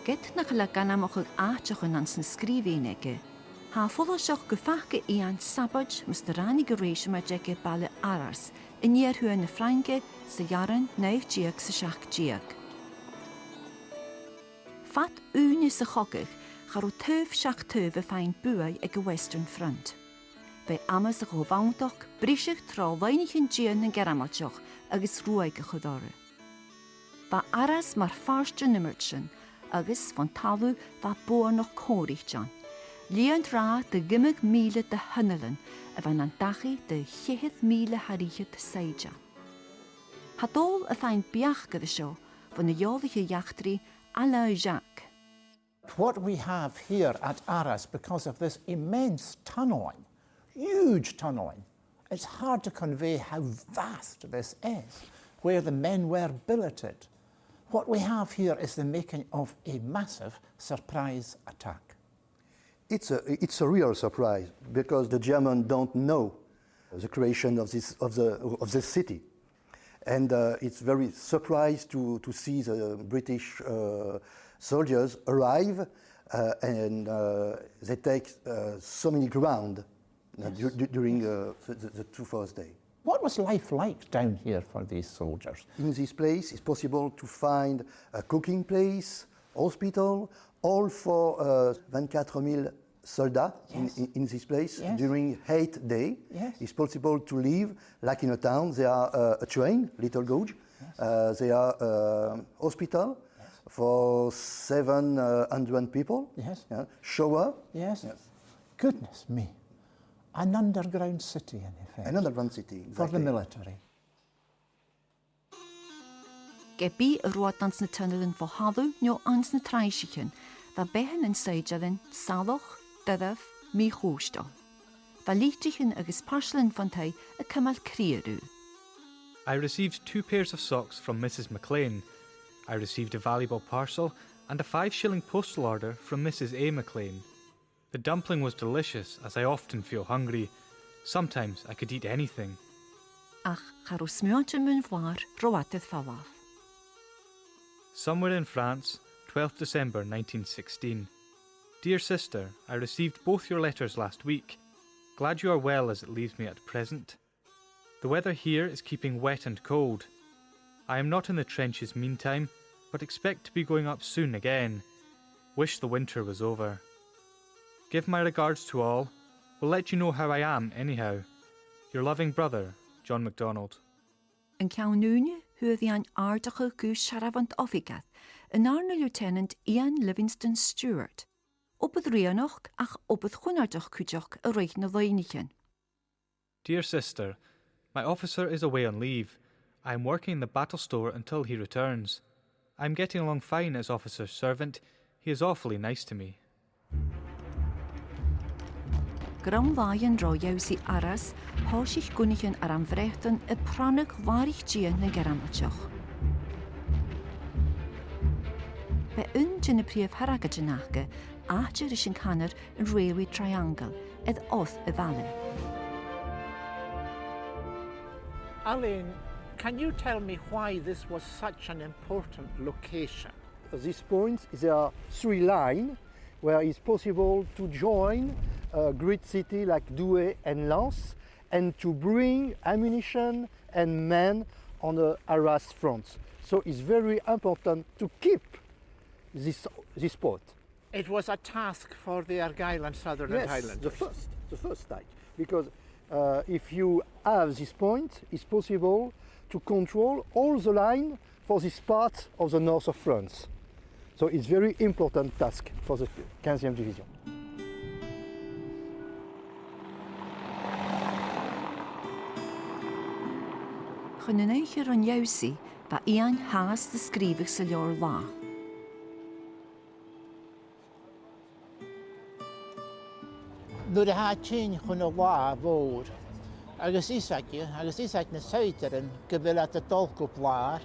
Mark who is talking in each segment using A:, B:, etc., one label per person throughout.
A: Get na chalagan am ochig aachach yn ans na sgrifenege. Ha ffolosach gyfachge ian sabaj Mr. Rani Gereisham a jege Battle of Arras in year hu na Franke sa jaren neuf jiag sa shach jiag. Fat une sa chogig charo teuf shach teuve fein buai ag a Western Front. Bei amas a chovauntoch brishig tra weinig in jian na geramalchoch agus ruaig a chodore. Ba Arras mar farste nimmertchen agus van talu va boor noch Corrichjan. Liant ra de gimmig miele de hunnelen a van an dachi de 10 miele harige te seidja. Hadol a fein biachge de show van de jolige jachtri Alain Jacques.
B: What we have here at Arras, because of this immense tunnelling, huge tunnelling, it's hard to convey how vast this is, where the men were billeted. What we have here is the making of a massive surprise attack.
C: It's a real surprise because the Germans don't know the creation of this city, and it's very surprised to see the British soldiers arrive and they take so many ground during the two first days.
B: What was life like down here for these soldiers?
C: In this place, it's possible to find a cooking place, hospital, all for 24,000 soldats in this place during 8 days.
B: Yes.
C: It's possible to live like in a town. There are a train, little gauge. There are hospital for 700 people.
B: Yes.
C: Shower.
B: Yes. Goodness me. An underground city, in effect.
C: An underground city, exactly.
B: For the military.
A: Gebi ruotans na tunnelen voor halu nio ans na traishichen, va behen en seidjalen saloch, dydaf, mi hoostal. Va lichtichen agus parselen van tei a kamal krieru.
D: I received 2 pairs of socks from Mrs. McLean. I received a valuable parcel and a 5-shilling postal order from Mrs. A. McLean. The dumpling was delicious, as I often feel hungry. Sometimes I could eat anything.
A: Ach, charo smiontje mun vlaar roatet falaf.
D: Somewhere in France, 12th December 1916. Dear sister, I received both your letters last week. Glad you are well as it leaves me at present. The weather here is keeping wet and cold. I am not in the trenches meantime, but expect to be going up soon again. Wish the winter was over. Give my regards to all. Will let you know how I am anyhow. Your loving brother, John MacDonald.
A: Yn cawnúne huwyd i'n aardige goos siarafant offigath, yn arne Lieutenant Ian Livingston Stewart. Op het rianoch ach op het chunardoch cúideach a reich na leinichen.
D: Dear sister, my officer is away on leave. I am working in the battle store until he returns. I am getting along fine as officer's servant. He is awfully nice to me.
A: Gram vaien dro jousi Arras, hoosich gunichen aram vrechten a pranig warich gien na geramalchoch. Be jyn y prif haragadjanachge, achter is yn canner yn railway triangle, edd oth y valley.
B: Alain, can you tell me why this was such an important location?
C: At this point, there are 3 lines where it's possible to join a great city like Douai and Lens and to bring ammunition and men on the Arras front. So it's very important to keep this spot.
B: It was a task for the Argyll and Sutherland Highlanders.
C: the first task, because if you have this point, it's possible to control all the line for this part of the north of France. So it's very important task for the 15th Division.
A: Chynnyneich an jousi, ba Ian haas de skrivig sy leor la.
B: Nuair a ha tin chun a lá bhór, agus ísaic na Southern go bhfuil at a dulcúp láir,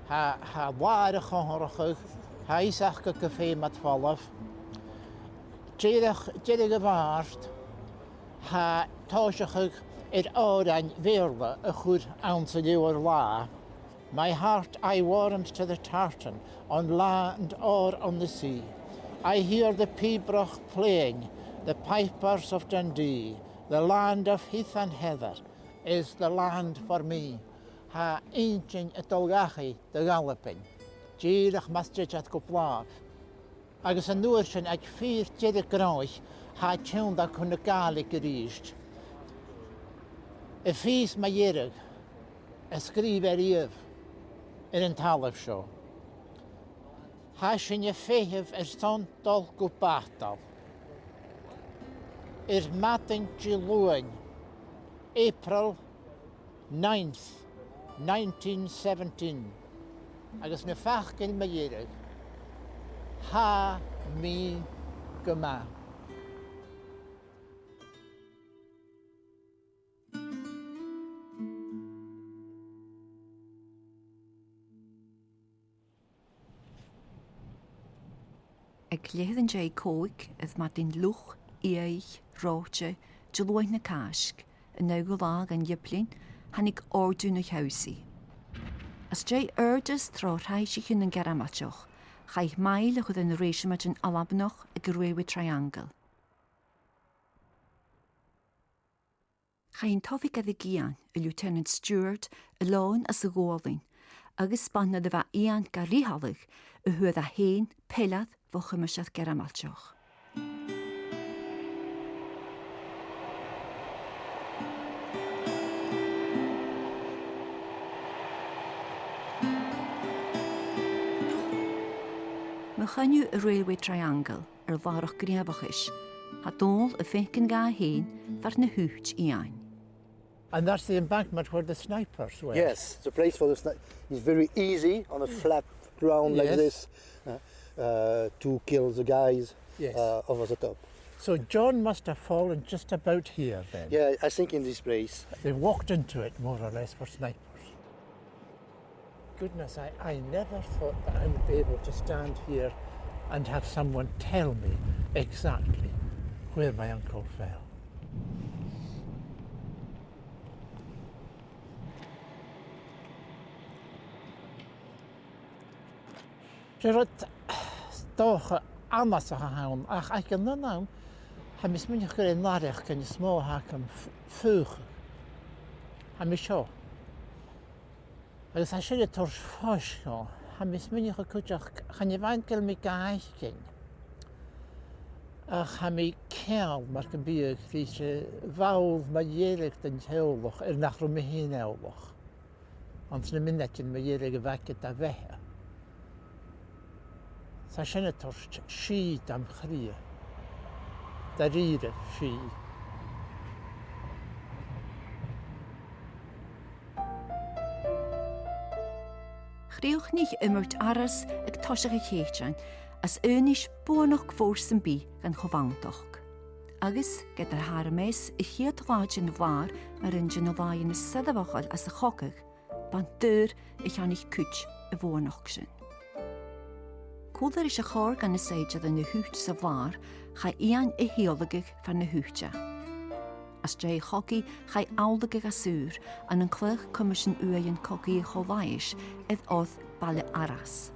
B: ha láir a chonhorachug, ha ísaic go féim at fallaf. Déireach go bhart, ha táiseachug árain bhéarla a chur ansa leor lá. My heart I warms to the tartan, on land or on the sea. I hear the pibroch playing, the pipers of Dundee. The land of heath and heather is the land for me. Ha eintin y dolgachi dy galopin, gyrach masjid at gwblar. Agus yn nŵr sy'n ag ffyr dyr y groich, ha tiwn da cwn y Gaélique gyrist. Y ffys mae irig, ysgrif iaf, yn talaf sio. Ha sy'n y ffehyf son dol gwbatal. Matin Gilúin, April 9th, 1917. Agus na fachgyn mae irig, ha mi gyma.
A: Ag léad an jay cóig ydd madyn lwch, eich, roche, jylwain na casg, yn newgol ag an yiplin, hannig ordwn y hawsi. As jay urdys tro rhai sy'n yn geramatioch, chai mael ych yn reisiamad yn alabnoch y gyrwewi triangle. Chai'n tofi gadd y gian, y Lieutenant Stewart, y lôn as y gwolyn, agos banna dy fa ian garihalig, y hwyd a hen, pelad, fo chymysad geramatioch. Mychynnu y railway triangle farach griabachis, ha dôl y fecyn ga hen far na hwt ian.
B: And that's the embankment where the snipers were.
C: Yes, the place for the sniper is very easy on a flat ground like this to kill the guys over the top.
B: So John must have fallen just about here then.
C: Yeah, I think in this place.
B: They walked into it more or less for snipers. Goodness, I never thought that I would be able to stand here and have someone tell me exactly where my uncle fell. Rhaid doch amas a hawn, ach ac yn ynaw, ha mis mynd i'ch gyda'n larech gan y smó hac am ffwch. Ha mis sio. Agus a sy'n y tors ffos o, ha mis mynd i'ch cwtioch, chan i fain gael mi gaeth gyn. Ach ha mi cael mae'r gymbyg, dys fawdd mae ierig dyn teolwch, nach rhwm i hyn ewlwch. Ond sy'n mynd at yn mae ierig y facet a fehe. Sa sy'n y tors sydd am chri. Da ryr y sydd.
A: Chriwch nich ymwrt aras ag tosach y cheitran, as ynish bwnoch gwrs yn bi gan chofangdoch. Agus gyda'r harmes y chiad lad yn flar mar yn gyn o ddau yn y syddafachol as y chogach, ban dyr y chanich cwtch y fwnoch sy'n. Cwldar is y chor gan y seidiad yn y hwt sa flar, chai ian y heolagach fan y hwtja. As jay chogi chai awlagach a sŵr, an yn clech cymys yn wy yn cogi y cholaish, edd oedd Batailled'Arras.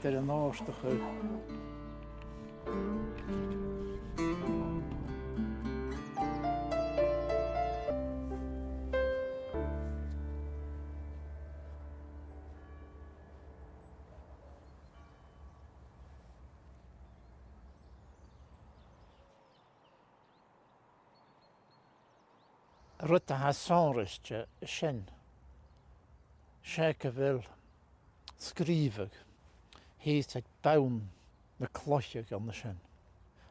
B: Dyr yn ostach yw. Rydda ha sonrysg sy'n. Siac y fel sgrifig. He's ag bawn the clochig on the shin.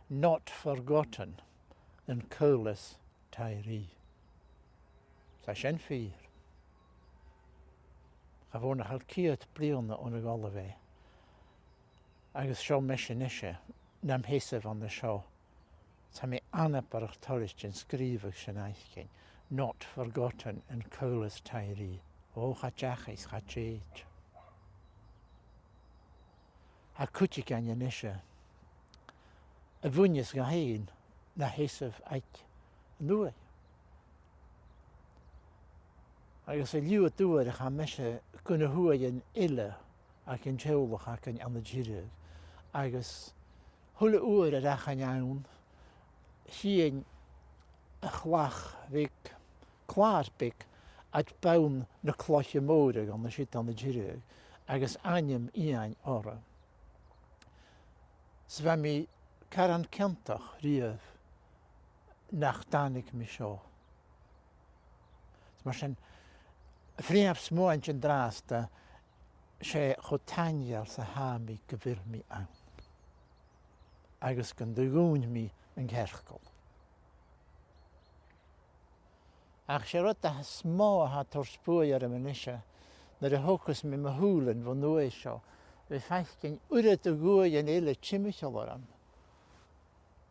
B: Not forgotten in Colas Tyree. Sa shin fyr. Gafon a hal ciat brionna on y golfe. Agus sio mission ishe, nam hesef on the show. Sa mi anap ar ych torys yn sgrifig sy'n eichyn. Not forgotten in Colas Tyree. O, cha jachis, cha jage. a cwtio gan yn eisiau. Y fwynys ga hyn na hesaf ac yn dwy. Agus y liw y dwyr ych am eisiau gwna hwy yn ila ac yn teolwch ac yn anadjirig. Agus hwle wyr yr ach yn iawn hyn y chwach fyg clar byg at bawn na cloch y môrig ond y sydd anadjirig. Agus anam ian ora. Sfa mi caran cantach rhyf nach danig mi sio. Mae sy'n ffriaf smwaint yn dras da se chotanial sa ha mi gyfyr mi awn. Agus gan dygwn mi yn cerchgol. Ach se rwyd da små ha torsbwy ar y mynisio na y hwcus mi mahwlen fo nhw eisio. Fe ffaith gen wryd y gwy yn eile chimichol o'r am.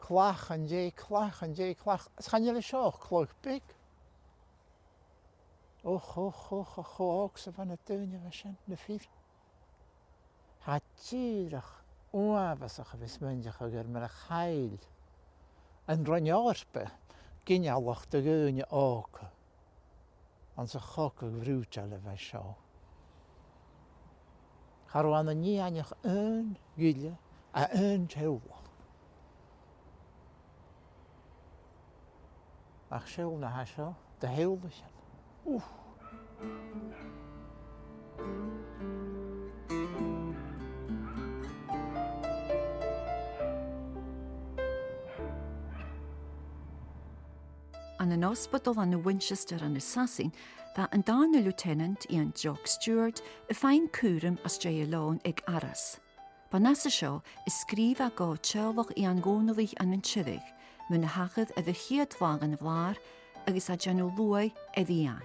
B: Clach yn je, clach yn je, clach. Ysgan yle sioch, cloch big. Och, so van het tuinje was zijn, de vier. Ha tjierig, oavas ach vis myndig agar mar a chael. Yn rhainiorsbe, gynialwch dy gynnu og. Ond sy chog ag frwt ale fe sio. Harwan yn ni anich yn gylio a yn teulwch. Ach siwl na hasio, dy heulwch yn.
A: An yn osbodol an y Winchester an y Sassin, da yn dan y lieutenant Ian Jock Stewart y ffain cwrym as jay alone ag Arras. Ba nas y sio, ysgrif a go tjylwch Ian gonolych an yn chyddig, mwyn y hachyd y ddychiad flag yn y flar, agos a janw lwy eddi Ian.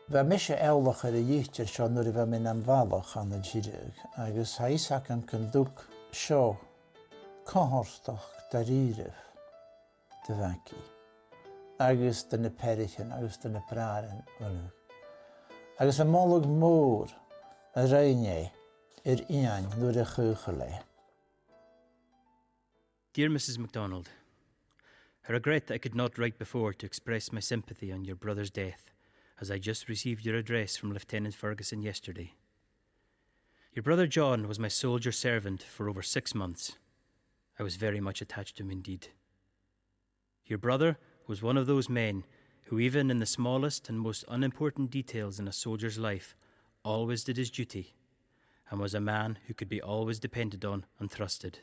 B: Fe mysio elwch ar y ieithr sio nŵr i fe mynd am falwch an y gyrig, agos hais ac yn cyndwg sio cohorstoch dar irif dy fagi. Agos dyn y perichan, agos dyn y braren olwg. Agos y molwg môr y reiniau i'r Ian nŵr y chwchyle.
E: Dear Mrs. MacDonald, I regret that I could not write before to express my sympathy on your brother's death, as I just received your address from Lieutenant Ferguson yesterday. Your brother John was my soldier servant for over 6 months. I was very much attached to him indeed. Your brother was one of those men who, even in the smallest and most unimportant details in a soldier's life, always did his duty, and was a man who could be always depended on and trusted.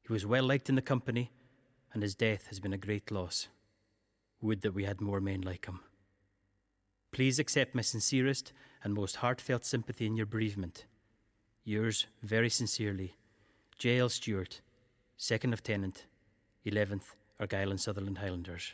E: He was well liked in the company, and his death has been a great loss. Would that we had more men like him. Please accept my sincerest and most heartfelt sympathy in your bereavement. Yours very sincerely, J.L. Stewart, 2nd Lieutenant, 11th Argyll and Sutherland Highlanders.